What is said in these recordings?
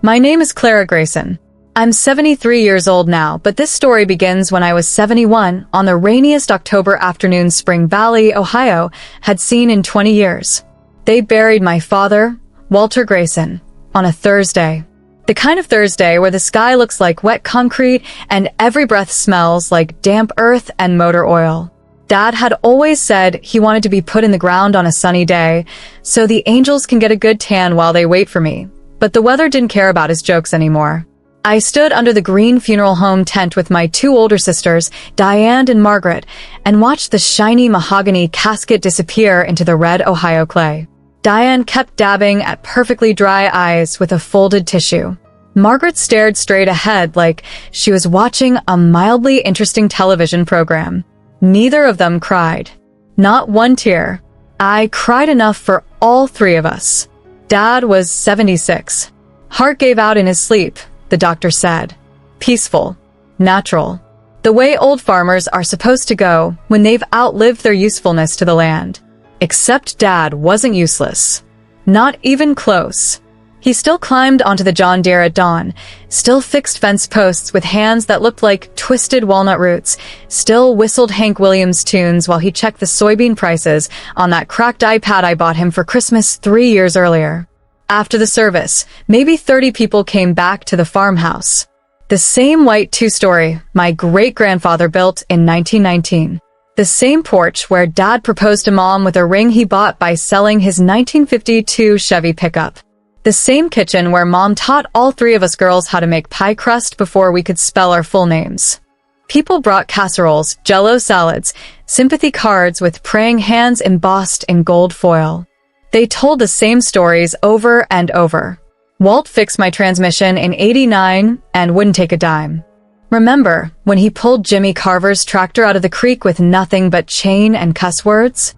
My name is Clara Grayson. I'm 73 years old now, but this story begins when I was 71 on the rainiest October afternoon Spring Valley, Ohio, had seen in 20 years. They buried my father, Walter Grayson, on a Thursday. The kind of Thursday where the sky looks like wet concrete and every breath smells like damp earth and motor oil. Dad had always said he wanted to be put in the ground on a sunny day, so the angels can get a good tan while they wait for me. But the weather didn't care about his jokes anymore. I stood under the green funeral home tent with my two older sisters, Diane and Margaret, and watched the shiny mahogany casket disappear into the red Ohio clay. Diane kept dabbing at perfectly dry eyes with a folded tissue. Margaret stared straight ahead like she was watching a mildly interesting television program. Neither of them cried. Not one tear. I cried enough for all three of us. Dad was 76. Heart gave out in his sleep, the doctor said. Peaceful. Natural. The way old farmers are supposed to go when they've outlived their usefulness to the land. Except Dad wasn't useless. Not even close. He still climbed onto the John Deere at dawn, still fixed fence posts with hands that looked like twisted walnut roots, still whistled Hank Williams tunes while he checked the soybean prices on that cracked iPad I bought him for Christmas 3 years earlier. After the service, maybe 30 people came back to the farmhouse. The same white two-story my great-grandfather built in 1919. The same porch where Dad proposed to Mom with a ring he bought by selling his 1952 Chevy pickup. The same kitchen where Mom taught all three of us girls how to make pie crust before we could spell our full names. People brought casseroles, Jell-O salads, sympathy cards with praying hands embossed in gold foil. They told the same stories over and over. Walt fixed my transmission in '89 and wouldn't take a dime. Remember when he pulled Jimmy Carver's tractor out of the creek with nothing but chain and cuss words?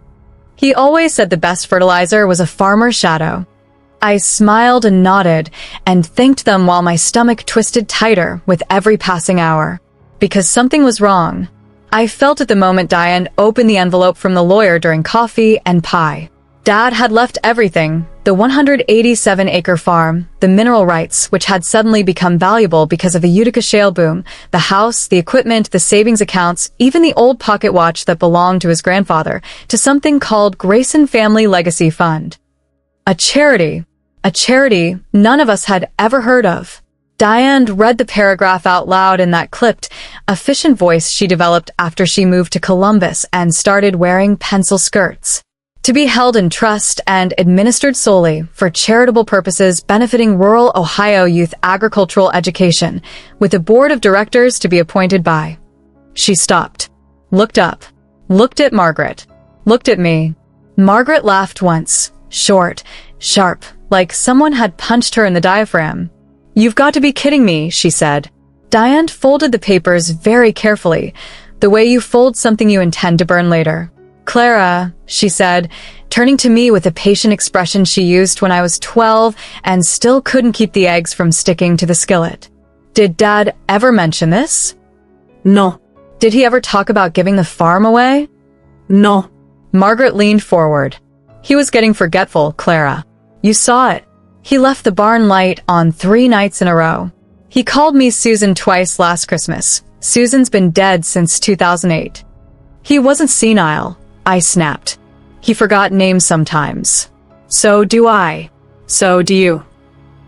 He always said the best fertilizer was a farmer's shadow. I smiled and nodded and thanked them while my stomach twisted tighter with every passing hour. Because something was wrong. I felt it the moment Diane opened the envelope from the lawyer during coffee and pie. Dad had left everything, the 187-acre farm, the mineral rights, which had suddenly become valuable because of the Utica shale boom, the house, the equipment, the savings accounts, even the old pocket watch that belonged to his grandfather, to something called Grayson Family Legacy Fund. A charity none of us had ever heard of. Diane read the paragraph out loud in that clipped, efficient voice she developed after she moved to Columbus and started wearing pencil skirts. To be held in trust and administered solely for charitable purposes benefiting rural Ohio youth agricultural education, with a board of directors to be appointed by. She stopped, looked up, looked at Margaret, looked at me. Margaret laughed once, short, sharp, like someone had punched her in the diaphragm. "You've got to be kidding me," she said. Diane folded the papers very carefully, the way you fold something you intend to burn later. "Clara," she said, turning to me with the patient expression she used when I was 12 and still couldn't keep the eggs from sticking to the skillet. "Did Dad ever mention this?" No. "Did he ever talk about giving the farm away?" No. Margaret leaned forward. "He was getting forgetful, Clara. You saw it. He left the barn light on 3 nights in a row. He called me Susan twice last Christmas. Susan's been dead since 2008. He wasn't senile," I snapped. "He forgot names sometimes. So do I. So do you."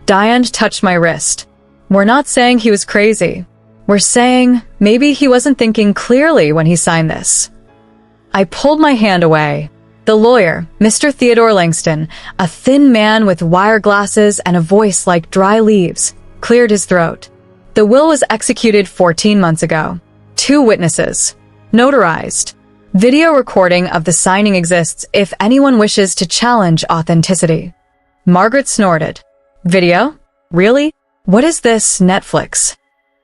Diane touched my wrist. "We're not saying he was crazy. We're saying maybe he wasn't thinking clearly when he signed this." I pulled my hand away. The lawyer, Mr. Theodore Langston, a thin man with wire glasses and a voice like dry leaves, cleared his throat. "The will was executed 14 months ago. 2 witnesses. Notarized. Video recording of the signing exists if anyone wishes to challenge authenticity." Margaret snorted. "Video? Really? What is this, Netflix?"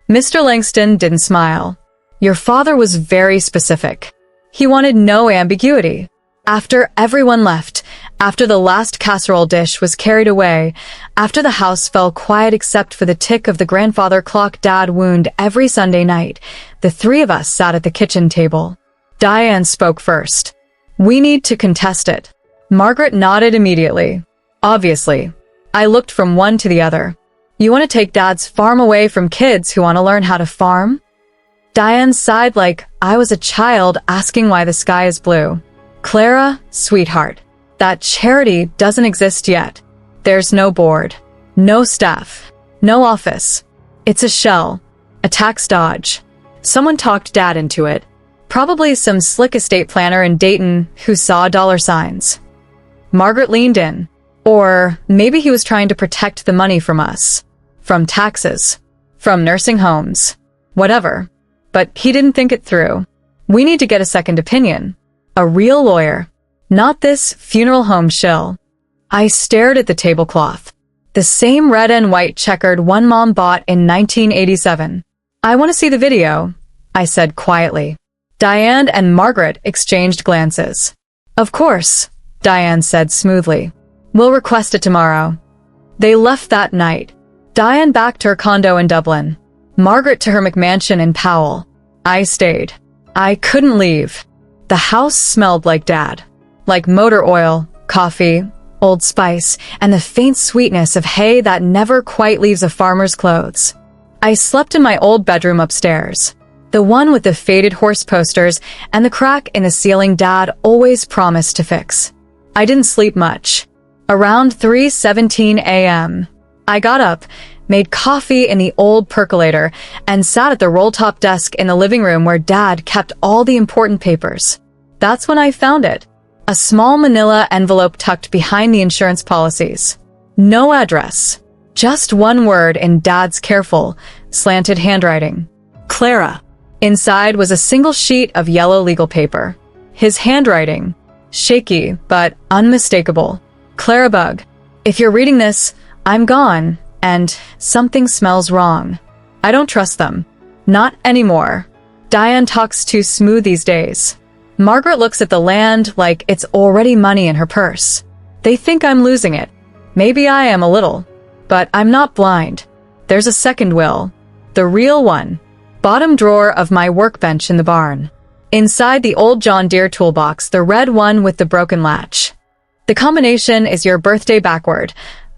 Mr. Langston didn't smile. "Your father was very specific. He wanted no ambiguity. After everyone left, after the last casserole dish was carried away, after the house fell quiet except for the tick of the grandfather clock Dad wound every Sunday night, the 3 of us sat at the kitchen table. Diane spoke first. "We need to contest it." Margaret nodded immediately. "Obviously." I looked from one to the other. You want to take Dad's farm away from kids who want to learn how to farm? Diane sighed like I was a child asking why the sky is blue. Clara, sweetheart, that charity doesn't exist yet. There's no board, no staff, no office. It's a shell, a tax dodge. Someone talked Dad into it. Probably some slick estate planner in Dayton who saw dollar signs. Margaret leaned in. Or maybe he was trying to protect the money from us. From taxes. From nursing homes. Whatever. But he didn't think it through. We need to get a second opinion. A real lawyer. Not this funeral home shill. I stared at the tablecloth. The same red and white checkered one Mom bought in 1987. I want to see the video, I said quietly. Diane and Margaret exchanged glances. Of course, Diane said smoothly. We'll request it tomorrow. They left that night. Diane back to her condo in Dublin. Margaret to her McMansion in Powell. I stayed. I couldn't leave. The house smelled like Dad. Like motor oil, coffee, Old Spice, and the faint sweetness of hay that never quite leaves a farmer's clothes. I slept in my old bedroom upstairs. The one with the faded horse posters and the crack in the ceiling Dad always promised to fix. I didn't sleep much. Around 3:17 a.m., I got up, made coffee in the old percolator, and sat at the roll-top desk in the living room where Dad kept all the important papers. That's when I found it. A small manila envelope tucked behind the insurance policies. No address. Just one word in Dad's careful, slanted handwriting. Clara. Inside was a single sheet of yellow legal paper. His handwriting. Shaky, but unmistakable. Clara Bug. If you're reading this, I'm gone, and something smells wrong. I don't trust them. Not anymore. Diane talks too smooth these days. Margaret looks at the land like it's already money in her purse. They think I'm losing it. Maybe I am a little. But I'm not blind. There's a second will. The real one. Bottom drawer of my workbench in the barn. Inside the old John Deere toolbox, the red one with the broken latch. The combination is your birthday backward.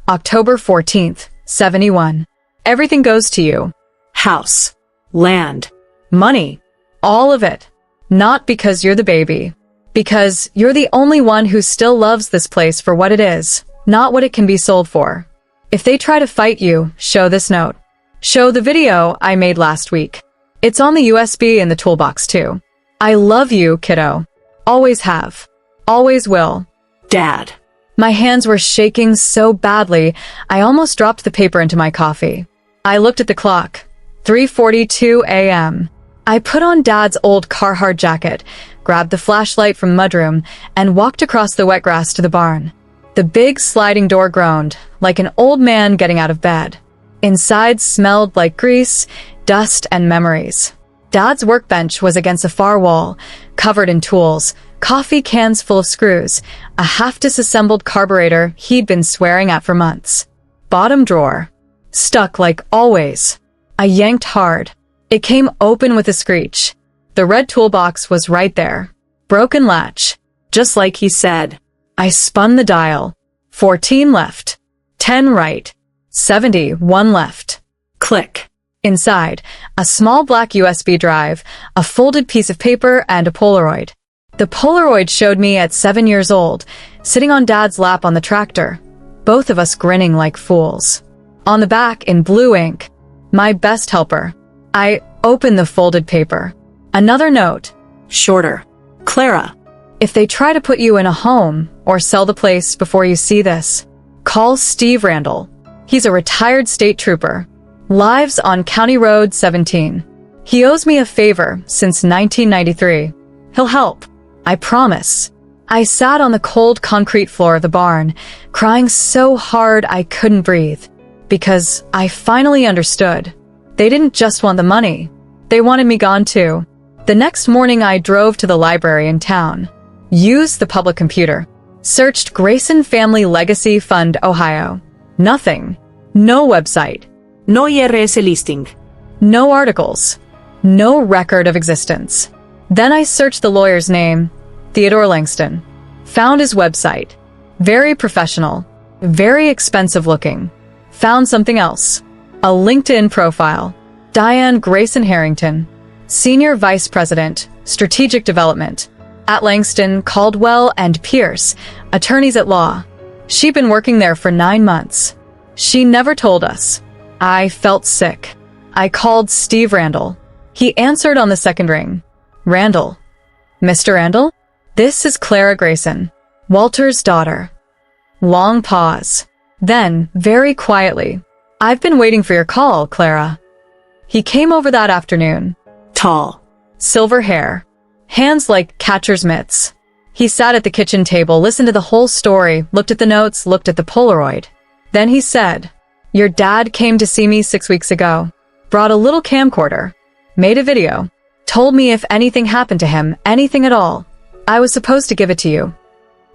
October 14th, 71. Everything goes to you. House. Land. Money. All of it. Not because you're the baby. Because you're the only one who still loves this place for what it is, not what it can be sold for. If they try to fight you, show this note. Show the video I made last week. It's on the USB in the toolbox too. I love you, kiddo. Always have. Always will. Dad. My hands were shaking so badly, I almost dropped the paper into my coffee. I looked at the clock. 3:42 a.m. I put on Dad's old Carhartt jacket, grabbed the flashlight from mudroom, and walked across the wet grass to the barn. The big sliding door groaned, like an old man getting out of bed. Inside smelled like grease, dust, and memories. Dad's workbench was against a far wall, covered in tools, coffee cans full of screws, a half-disassembled carburetor he'd been swearing at for months. Bottom drawer. Stuck like always. I yanked hard. It came open with a screech. The red toolbox was right there. Broken latch. Just like he said. I spun the dial. 14 left. 10 right. 71 left. Click. Inside, a small black USB drive, a folded piece of paper, and a Polaroid. The Polaroid showed me at 7 years old, sitting on Dad's lap on the tractor, both of us grinning like fools. On the back, in blue ink, my best helper. I opened the folded paper. Another note. Shorter. Clara. If they try to put you in a home or sell the place before you see this, call Steve Randall. He's a retired state trooper. Lives on County Road 17. He owes me a favor since 1993. He'll help. I promise. I sat on the cold concrete floor of the barn, crying so hard I couldn't breathe. Because I finally understood. They didn't just want the money. They wanted me gone too. The next morning I drove to the library in town. Used the public computer. Searched Grayson Family Legacy Fund, Ohio. Nothing. No website. No IRS listing. No articles. No record of existence. Then I searched the lawyer's name, Theodore Langston. Found his website. Very professional. Very expensive looking. Found something else. A LinkedIn profile. Diane Grayson Harrington, Senior Vice President, Strategic Development, at Langston, Caldwell and Pierce, attorneys at law. She'd been working there for 9 months. She never told us. I felt sick. I called Steve Randall. He answered on the second ring. Randall. Mr. Randall? This is Clara Grayson, Walter's daughter. Long pause. Then, very quietly, I've been waiting for your call, Clara. He came over that afternoon. Tall. Silver hair. Hands like catcher's mitts. He sat at the kitchen table, listened to the whole story, looked at the notes, looked at the Polaroid. Then he said, "Your dad came to see me 6 weeks ago. Brought a little camcorder. Made a video. Told me if anything happened to him, anything at all, I was supposed to give it to you."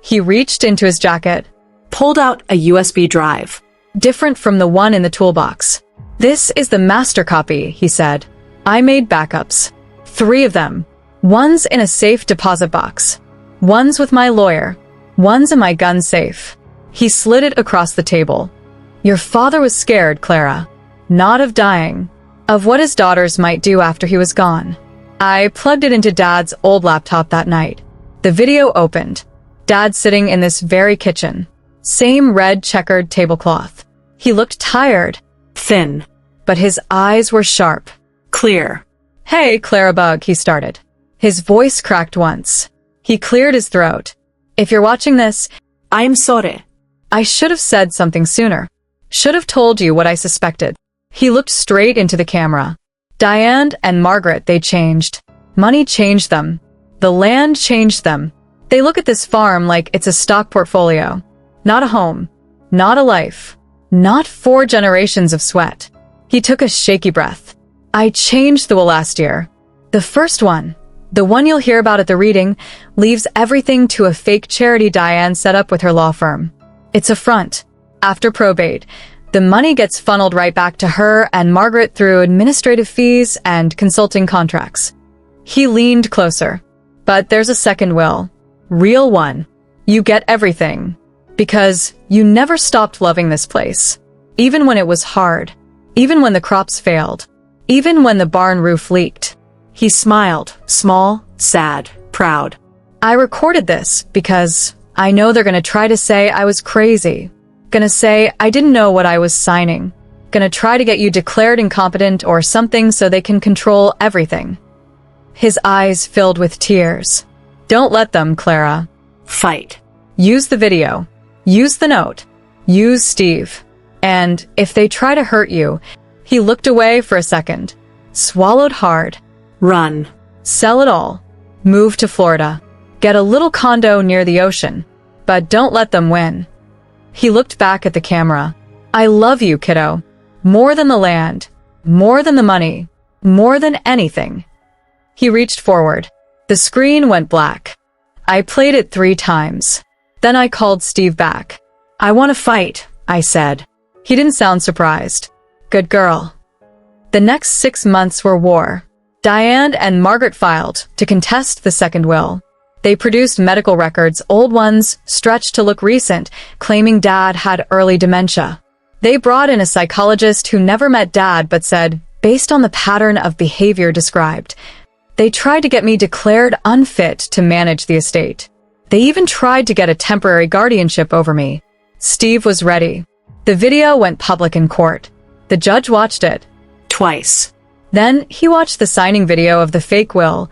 He reached into his jacket. Pulled out a USB drive. Different from the one in the toolbox. "This is the master copy," he said. "I made backups. 3 of them. One's in a safe deposit box. One's with my lawyer. One's in my gun safe." He slid it across the table. "Your father was scared, Clara. Not of dying. Of what his daughters might do after he was gone." I plugged it into Dad's old laptop that night. The video opened. Dad sitting in this very kitchen. Same red checkered tablecloth. He looked tired. Thin. But his eyes were sharp. Clear. "Hey, Clara Bug," he started. His voice cracked once. He cleared his throat. "If you're watching this, I'm sorry. I should have said something sooner. Should have told you what I suspected." He looked straight into the camera. Diane and Margaret, they changed. Money changed them. The land changed them. They look at this farm like it's a stock portfolio. Not a home. Not a life. Not 4 generations of sweat. He took a shaky breath. "I changed the will last year. The first one, the one you'll hear about at the reading, leaves everything to a fake charity Diane set up with her law firm. It's a front. After probate, the money gets funneled right back to her and Margaret through administrative fees and consulting contracts." He leaned closer. "But there's a second will. Real one. You get everything. Because you never stopped loving this place. Even when it was hard. Even when the crops failed. Even when the barn roof leaked." He smiled, small, sad, proud. "I recorded this because I know they're gonna try to say I was crazy. Gonna say I didn't know what I was signing. Gonna try to get you declared incompetent or something so they can control everything." His eyes filled with tears. "Don't let them, Clara. Fight. Use the video. Use the note. Use Steve. And if they try to hurt you," he looked away for a second, swallowed hard. Run. "Sell it all. Move to Florida. Get a little condo near the ocean. But don't let them win." He looked back at the camera. "I love you, kiddo. More than the land. More than the money. More than anything." He reached forward. The screen went black. I played it 3 times. Then I called Steve back. "I want to fight," I said. He didn't sound surprised. "Good girl." The next 6 months were war. Diane and Margaret filed to contest the second will. They produced medical records, old ones, stretched to look recent, claiming Dad had early dementia. They brought in a psychologist who never met Dad but said, based on the pattern of behavior described, they tried to get me declared unfit to manage the estate. They even tried to get a temporary guardianship over me. Steve was ready. The video went public in court. The judge watched it. Twice. Then he watched the signing video of the fake will,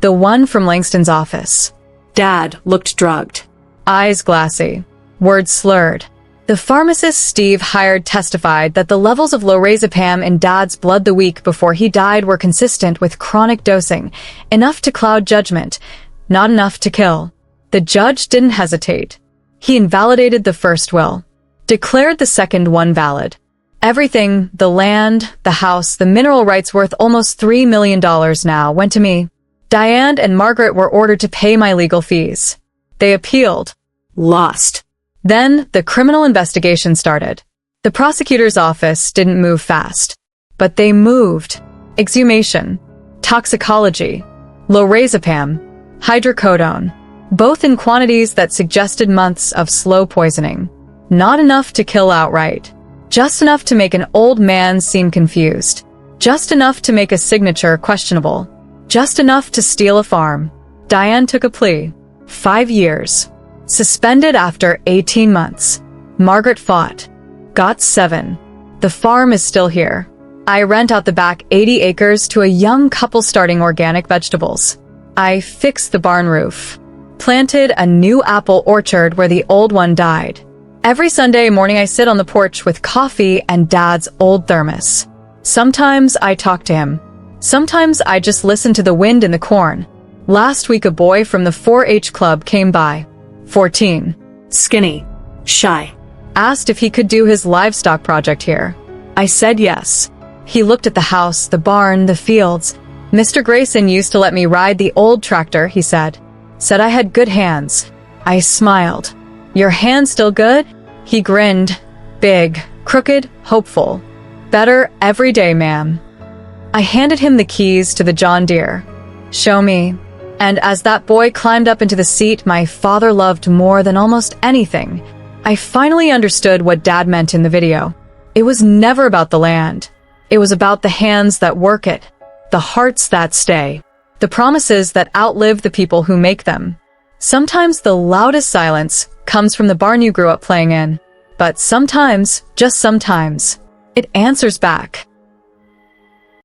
the one from Langston's office. Dad looked drugged. Eyes glassy. Words slurred. The pharmacist Steve hired testified that the levels of lorazepam in Dad's blood the week before he died were consistent with chronic dosing, enough to cloud judgment, not enough to kill. The judge didn't hesitate. He invalidated the first will, declared the second one valid. Everything, the land, the house, the mineral rights worth almost $3 million now, went to me. Diane and Margaret were ordered to pay my legal fees. They appealed. Lost. Then the criminal investigation started. The prosecutor's office didn't move fast, but they moved. Exhumation, toxicology, lorazepam, hydrocodone, both in quantities that suggested months of slow poisoning. Not enough to kill outright. Just enough to make an old man seem confused. Just enough to make a signature questionable. Just enough to steal a farm. Diane took a plea. 5 years. Suspended after 18 months. Margaret fought. Got 7. The farm is still here. I rent out the back 80 acres to a young couple starting organic vegetables. I fixed the barn roof. Planted a new apple orchard where the old one died. Every Sunday morning I sit on the porch with coffee and Dad's old thermos. Sometimes I talk to him. Sometimes I just listen to the wind in the corn. Last week a boy from the 4-H club came by. 14. Skinny. Shy. Asked if he could do his livestock project here. I said yes. He looked at the house, the barn, the fields. Mr. Grayson used to let me ride the old tractor, he said. Said I had good hands. I smiled. Your hands still good? He grinned. Big, crooked, hopeful. Better every day, ma'am. I handed him the keys to the John Deere. Show me. And as that boy climbed up into the seat my father loved more than almost anything, I finally understood what Dad meant in the video. It was never about the land. It was about the hands that work it, the hearts that stay, the promises that outlive the people who make them. Sometimes the loudest silence comes from the barn you grew up playing in, but sometimes, just sometimes, it answers back.